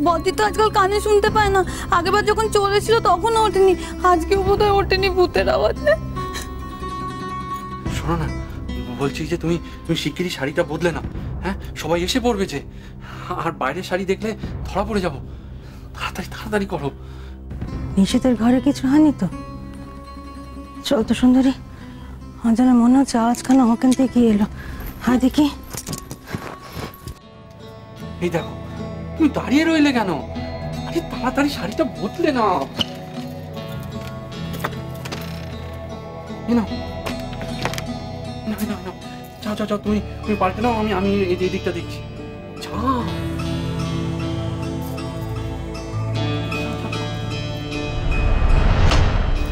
বদি তো আজকাল কানে শুনতে পায় না, আগেরবার যখন চলেছিল তখন ওঠেনি, আজকেও বোধহয় ওঠেনি ভূতের আওয়াজে। শোনো না, বলছি যে তুমি শিগগিরই শাড়িটা বদলে নাও। হ্যাঁ, সবাই এসে পড়বে যে, আর বাইরের শাড়ি দেখলে ধরা পড়ে যাবো। তাড়াতাড়ি তাড়াতাড়ি করো। নিশিতের ঘরে কিছু হয়নি তো? চল তো সুন্দরী, আমার যেন মনে হচ্ছে আওয়াজখানা ওখান থেকে এলো। হ্যাঁ দেখি। এই দেখো, তুমি দাঁড়িয়ে রইলে কেন? আরে তাড়াতাড়ি শাড়িটা বদলে নাও। নাও নাও, যাও যাও যাও, তুমি পাল্টে নাও, আমি এই দিকটা দেখছি। যাও।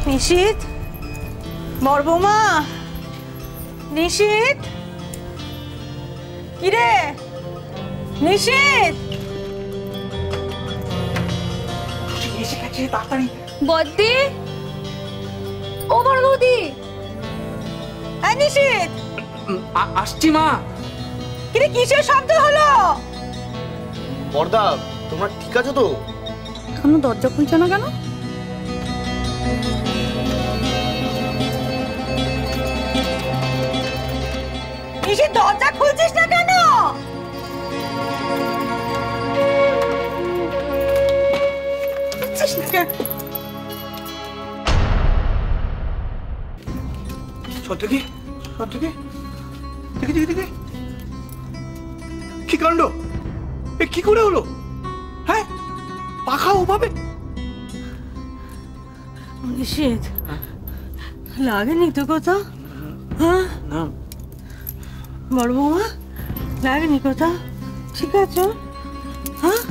নিশিত, বড় বৌমা, নিশিত, কিরে নিশিত? এসে গেছে, তাড়াতাড়ি। বদ্দি, ও বড় বৌদি। হ্যাঁ নিশিত, আসছি মা। কিরে কিসের শব্দ হলো? বড়দা, তোমরা ঠিক আছো তো? এখনো দরজা খুলছে না কেন? নিশিত, দরজা খুলছিস না কেন? সত্যি দেখি কি কাণ্ড! এ কি করে হলো? হ্যাঁ, পাখা ওভাবে? নিশিত, লাগেনি তো কোথাও? হ্যাঁ না বড় বৌমা, লাগেনি কোথাও? ঠিক আছে? হ্যাঁ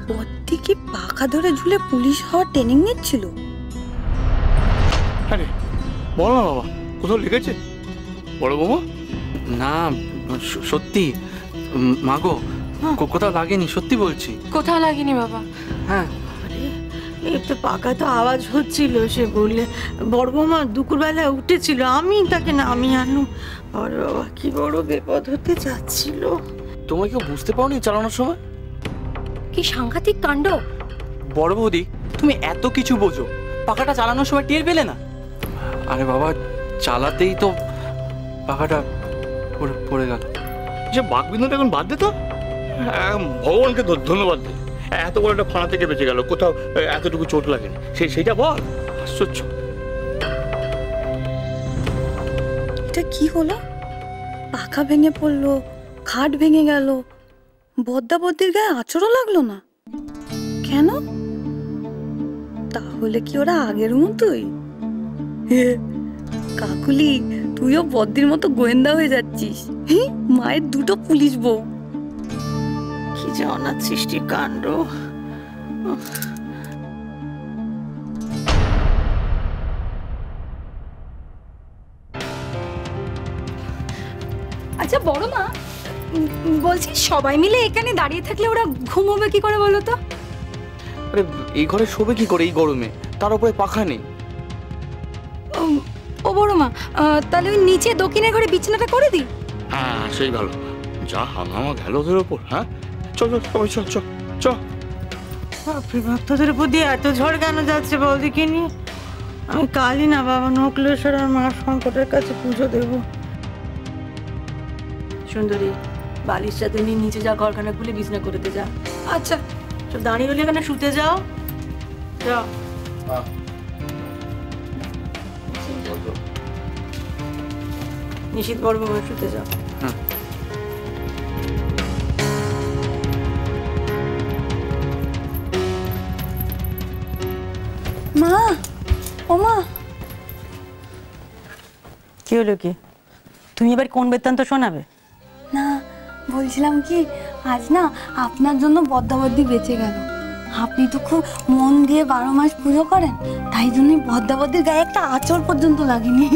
বদ্দি কি পাখা ধরে ঝুলে পুলিশ হওয়ার ট্রেনিং নিচ্ছিল? আরে বল না বাবা, কোথাও লেগেছে বড় বৌমা? না, সত্যি মাগো, কোথাও লাগেনি, সত্যি বলছি। কোথাও লাগেনি বাবা। হ্যাঁ, একটু পাকা তো আওয়াজ হচ্ছিল, সে বললে বড় বৌমা দুপুরবেলায় উঠেছিল, আমি তাকে নামিয়ে আনলুম। আর বাবা, কি বড় বিপদ হতে যাচ্ছিল। তোমরা কেউ বুঝতে পারোনি চালানোর সময়? কি সাংঘাতিক কাণ্ড! বড় বৌদি, তুমি এত কিছু বোঝো, পাখাটা চালানোর সময় টের পেলে না? আরে বাবা, চালাতেই তো পাখাটা পড়ে গেল। যে বাঘবিন্দুটা এখন বাদ দে তো, ভগবানকে ধন্যবাদ দে, এত বড় একটা ফাঁড়া থেকে বেঁচে গেল, কোথাও এতটুকু চোট লাগেনি। সেইটা বল। আশ্চর্য! এটা কি হলো? পাখা ভেঙে পড়লো, খাট ভেঙে গেল, বদ্দা বদ্দির গায়ে আঁচড়ও লাগলো না কেন? তাহলে কি ওরা আগের মতোই? কাকুলি, তুইও বদ্দির মতো গোয়েন্দা হয়ে যাচ্ছিস। মায়ের দুটো পুলিশ বউ। কি যে অনাথ সৃষ্টির কাণ্ড! আচ্ছা বড় মা, বলছি সবাই মিলে এখানে দাঁড়িয়ে থাকলে ওরা ঘুমোবে কি করে বলো তো? আরে এই ঘরে শোবে কি করে এই গরমে? তার উপরে পাখা নেই। ও বড় মা, তাহলে ওই নিচে দক্ষিণের ঘরে বিছানাটা করে দিই। হ্যাঁ, সেই ভালো। যা হাঙ্গামা গেল ওদের ওপর। হ্যাঁ, চল সবাই চল চল চল। ভক্তদের উপর দিয়ে এত ঝড় কেন যাচ্ছে বল দেখিনি? আমি কালই না বাবা নকলেশ্বর আর মা সংকটের কাছে পুজো দেব। সুন্দরী, বালিশটা তুমি নিচে যা, ঘরখানা খুলে বিছনা করতে যা। আচ্ছা, সব দাঁড়িয়ে রইলে এখানে শুতে যাও। যাও। নিশিত বড় বাবা, শুতে যাও। মা, ও মা। কি হলো কি? তুমি এবার কোন বৃত্তান্ত শোনাবে? না, বলছিলাম কি, আজ না আপনার জন্য বদ্দাবদ্দি বেঁচে গেল। আপনি তো খুব মন দিয়ে 12 মাস পুজো করেন, তাই জন্যই বদ্দাবদ্দির গায়ে একটা আঁচড় পর্যন্ত লাগেনি।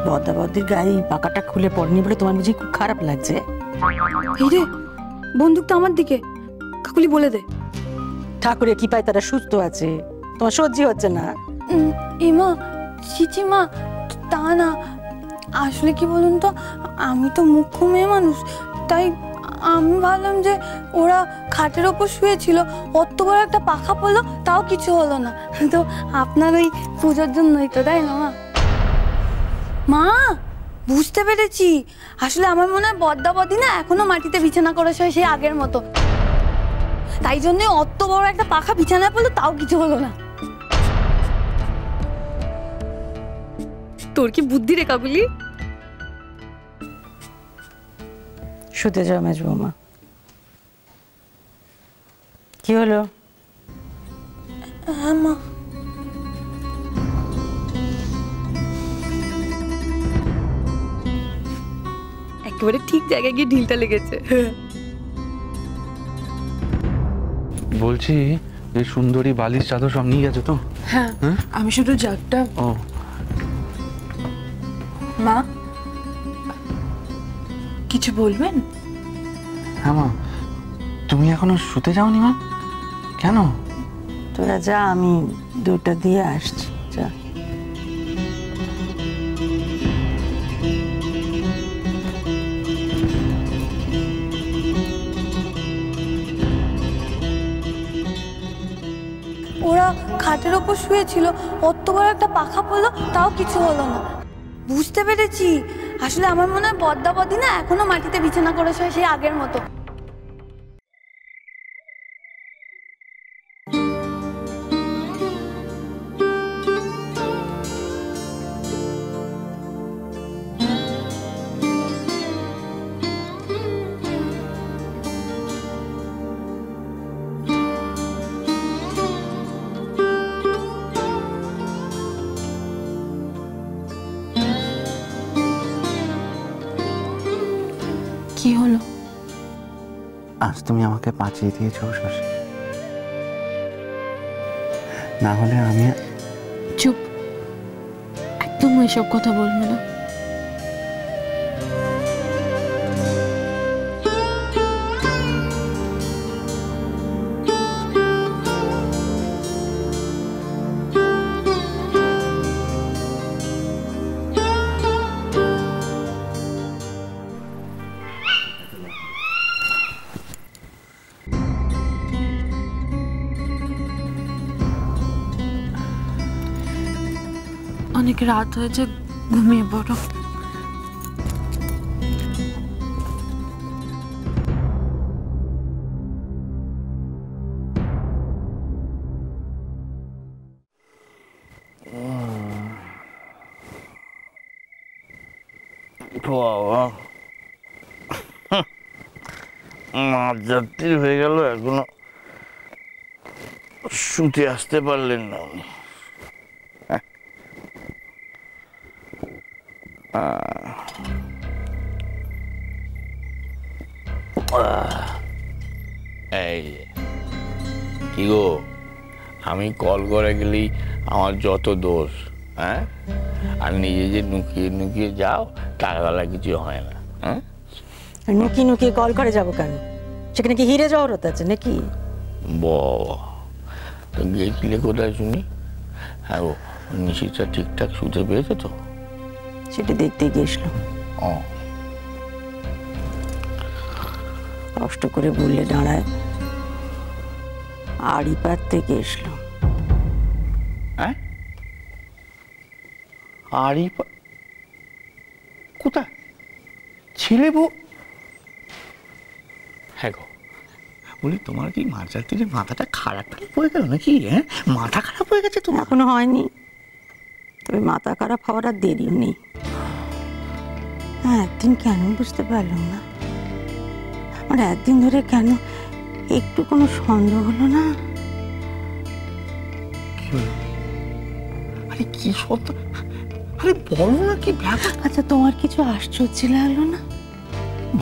বদ্দাবদ্দির গায়ে পাকাটা খুলে পড়েনি বলে তোমার বুঝি খুব খারাপ লাগছে? এই রে, বন্দুকটা আমার দিকে। কাকুলি বলে দে। ঠাকুরের কি পায় তারা সুস্থ আছে, তোমার সহ্য হচ্ছে না? ইমা, চিচিমা, তা না, আসলে কি বলুন তো, আমি তো মুখ্য মেয়ে মানুষ, তাই আমি ভাবলাম যে ওরা খাটের ওপর শুয়েছিল, অত বড় একটা পাখা পড়লো, তাও কিছু হলো না। তো আপনার ওই পুজোর জন্যই তো, তাই না মা? মা, বুঝতে পেরেছি, আসলে আমার মনে হয় বদ্দা বদি না এখনো মাটিতে বিছানা করে শোয় সেই আগের মতো, তাই জন্য অত বড় একটা পাখা বিছানায় পড়লো, তাও কিছু হলো না। তোর কি বুদ্ধি রে কাবুলি? শুতে যাও মেজ বৌমা। কি হলো? হ্যাঁ মা। একেবারে ঠিক জায়গায় গিয়ে ঢিলটা লেগেছে। বলছি যে সুন্দরী বালিশ চাদর সব নিয়ে গেছে তো? হ্যাঁ, আমি শুধু জাগটা। ও মা, কিছু বলবেন? হ্যাঁ মা, তুমি এখনো শুতে যাওনি মা? কেন? তোরা যা, আমি দুধটা দিয়ে আসছি, যা। ওরা খাটের ওপর শুয়েছিল, অত বড় একটা পাখা পড়লো, তাও কিছু হলো না। বুঝতে পেরেছি, আসলে আমার মনে হয় বদ্দা বদি না এখনো মাটিতে বিছানা করে শোয় সেই আগের মতো। কি হলো? আজ তুমি আমাকে বাঁচিয়ে দিয়েছো শশী, না হলে আমি। চুপ, একদম ওইসব কথা বলবে না। অনেক রাত হয়েছে, ঘুমিয়ে পড়ো। বাবা, মাঝরাত্রি হয়ে গেল, এখনো শুতে আসতে পারলেন না উনি। এই কি গো, আমি কল করে গেলেই আমার যত দোষ, হ্যাঁ? আর নিজে যে নুকিয়ে নুকিয়ে যাও, তার বেলা কিছু হয় না। হ্যাঁ, নুকিয়ে নুকিয়ে কল করে যাবো কেন? সেখানে কি হিরে জহরত আছে নাকি? বাবা, তো গিয়েছিলে কোথায় শুনি? হ্যাঁ গো, নিশিটা ঠিকঠাক শুতে পেয়েছে তো? সেটা দেখতে গিয়েছিলাম। ও, কষ্ট করে বললে দাঁড়ায়, আড়ি পাততে গিয়েছিলাম। হ্যাঁ, আড়ি কোথায় ছিলে বউ? হ্যাঁ গো, বলি তোমার কি মাঝরাত্রিরে মাথাটা খারাপ হয়ে গেল নাকি? হ্যাঁ, মাথা খারাপ হয়ে গেছে তোমার? এখনো হয়নি, তবে মাথা খারাপ হওয়ার আর দেরিও নেই। হ্যাঁ, একদিন কেন বুঝতে পারলাম না, আমার একদিন ধরে কেন একটু কোনো সন্দেহ হলো না। আরে কি সত্য, আরে বলো না কি ব্যাপার? আচ্ছা, তোমার কিছু আশ্চর্য লাগলো না?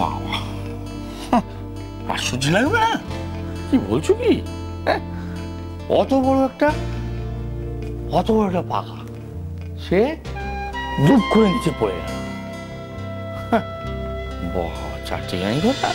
বাবা, আশ্চর্য লাগবে না? কি বলছো কি? হ্যাঁ, অত বড় একটা পাখা, সে দুপ করে নিচে পড়ে গেল। বাহ, চারটে জানি কথা।